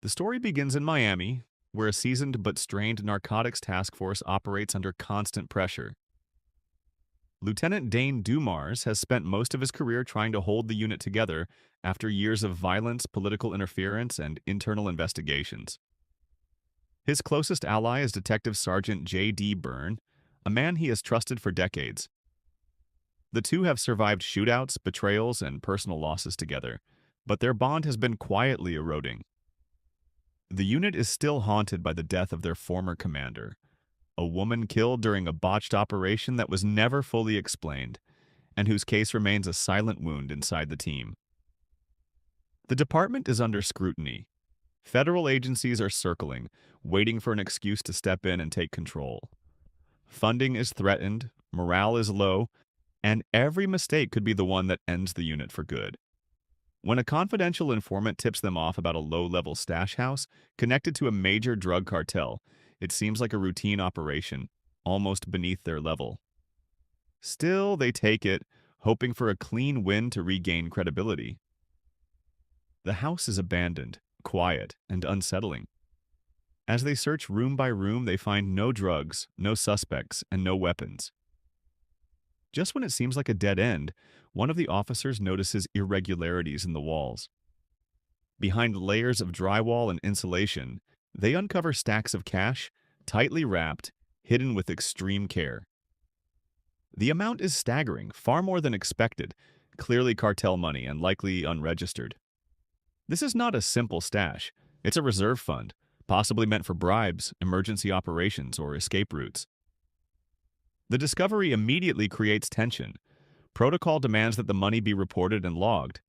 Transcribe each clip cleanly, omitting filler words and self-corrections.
The story begins in Miami, where a seasoned but strained narcotics task force operates under constant pressure. Lieutenant Dane Dumars has spent most of his career trying to hold the unit together after years of violence, political interference, and internal investigations. His closest ally is Detective Sergeant J.D. Byrne, a man he has trusted for decades. The two have survived shootouts, betrayals, and personal losses together, but their bond has been quietly eroding. The unit is still haunted by the death of their former commander, a woman killed during a botched operation that was never fully explained, and whose case remains a silent wound inside the team. The department is under scrutiny. Federal agencies are circling, waiting for an excuse to step in and take control. Funding is threatened, morale is low, and every mistake could be the one that ends the unit for good. When a confidential informant tips them off about a low-level stash house connected to a major drug cartel, it seems like a routine operation, almost beneath their level. Still, they take it, hoping for a clean win to regain credibility. The house is abandoned, quiet, and unsettling. As they search room by room, they find no drugs, no suspects, and no weapons. Just when it seems like a dead end, one of the officers notices irregularities in the walls. Behind layers of drywall and insulation, they uncover stacks of cash, tightly wrapped, hidden with extreme care. The amount is staggering, far more than expected, clearly cartel money and likely unregistered. This is not a simple stash. It's a reserve fund, possibly meant for bribes, emergency operations, or escape routes. The discovery immediately creates tension. Protocol demands that the money be reported and logged,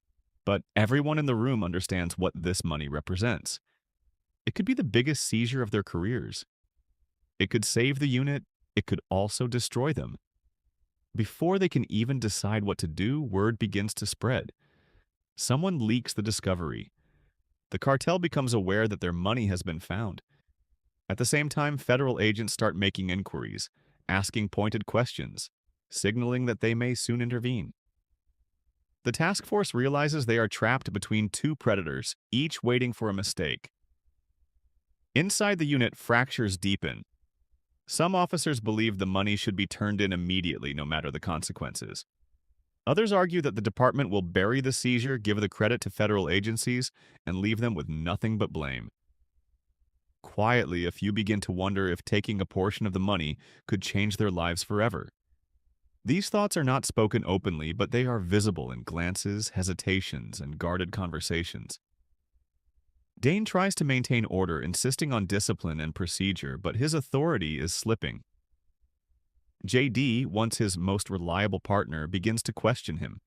but everyone in the room understands what this money represents. It could be the biggest seizure of their careers. It could save the unit, it could also destroy them. Before they can even decide what to do, word begins to spread. Someone leaks the discovery. The cartel becomes aware that their money has been found. At the same time, federal agents start making inquiries, asking pointed questions, signaling that they may soon intervene. The task force realizes they are trapped between two predators, each waiting for a mistake. Inside the unit, fractures deepen. Some officers believe the money should be turned in immediately, no matter the consequences. Others argue that the department will bury the seizure, give the credit to federal agencies, and leave them with nothing but blame. Quietly, a few begin to wonder if taking a portion of the money could change their lives forever. These thoughts are not spoken openly, but they are visible in glances, hesitations, and guarded conversations. Dane tries to maintain order, insisting on discipline and procedure, but his authority is slipping. JD, once his most reliable partner, begins to question him.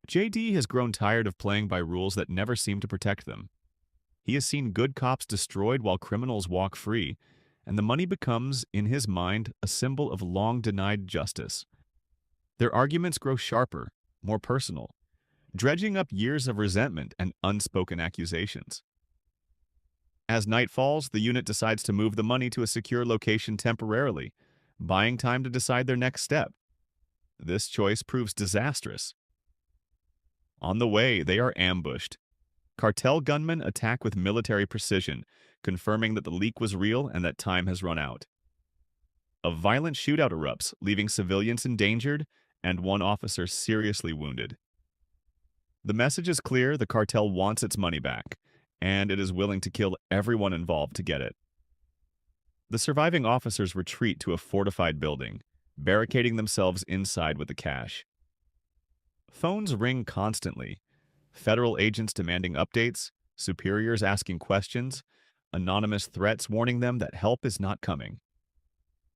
JD has grown tired of playing by rules that never seem to protect them. He has seen good cops destroyed while criminals walk free, and the money becomes, in his mind, a symbol of long-denied justice. Their arguments grow sharper, more personal, dredging up years of resentment and unspoken accusations. As night falls, the unit decides to move the money to a secure location temporarily, buying time to decide their next step. This choice proves disastrous. On the way, they are ambushed. Cartel gunmen attack with military precision, confirming that the leak was real and that time has run out. A violent shootout erupts, leaving civilians endangered and one officer seriously wounded. The message is clear: the cartel wants its money back, and it is willing to kill everyone involved to get it. The surviving officers retreat to a fortified building, barricading themselves inside with the cash. Phones ring constantly. Federal agents demanding updates, superiors asking questions, anonymous threats warning them that help is not coming.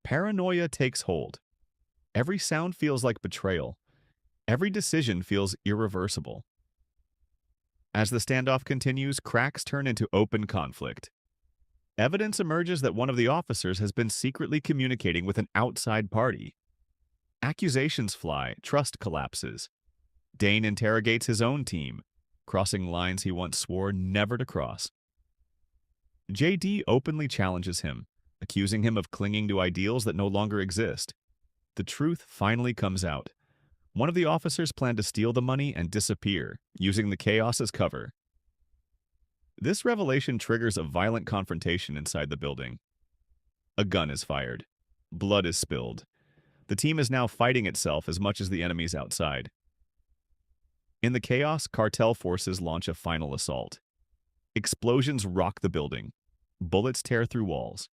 Paranoia takes hold. Every sound feels like betrayal. Every decision feels irreversible. As the standoff continues, cracks turn into open conflict. Evidence emerges that one of the officers has been secretly communicating with an outside party. Accusations fly, trust collapses. Dane interrogates his own team, crossing lines he once swore never to cross. JD openly challenges him, accusing him of clinging to ideals that no longer exist. The truth finally comes out. One of the officers planned to steal the money and disappear, using the chaos as cover. This revelation triggers a violent confrontation inside the building. A gun is fired. Blood is spilled. The team is now fighting itself as much as the enemies outside. In the chaos, cartel forces launch a final assault. Explosions rock the building. Bullets tear through walls.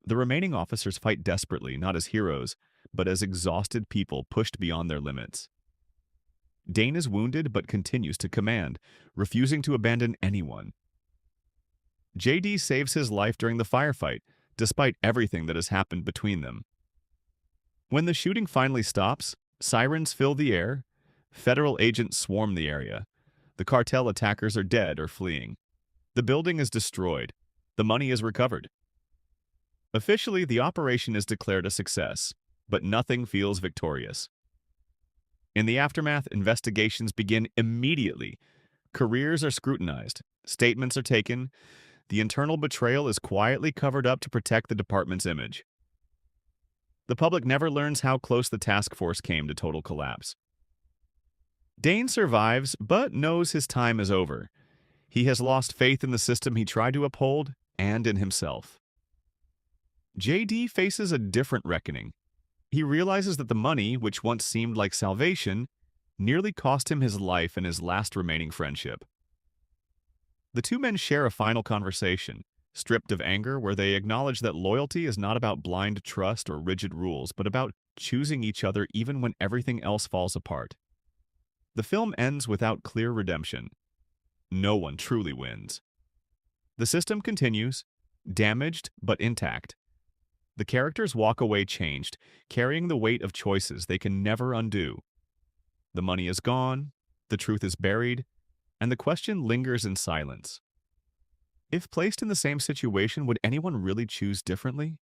The remaining officers fight desperately, not as heroes, but as exhausted people pushed beyond their limits. Dane is wounded but continues to command, refusing to abandon anyone. JD saves his life during the firefight, despite everything that has happened between them. When the shooting finally stops, sirens fill the air, federal agents swarm the area. The cartel attackers are dead or fleeing. The building is destroyed. The money is recovered. Officially, the operation is declared a success, but nothing feels victorious. In the aftermath, investigations begin immediately. Careers are scrutinized. Statements are taken. The internal betrayal is quietly covered up to protect the department's image. The public never learns how close the task force came to total collapse. Dane survives, but knows his time is over. He has lost faith in the system he tried to uphold and in himself. JD faces a different reckoning. He realizes that the money, which once seemed like salvation, nearly cost him his life and his last remaining friendship. The two men share a final conversation, stripped of anger, where they acknowledge that loyalty is not about blind trust or rigid rules, but about choosing each other even when everything else falls apart. The film ends without clear redemption. No one truly wins. The system continues, damaged but intact. The characters walk away changed, carrying the weight of choices they can never undo. The money is gone, the truth is buried, and the question lingers in silence. If placed in the same situation, would anyone really choose differently?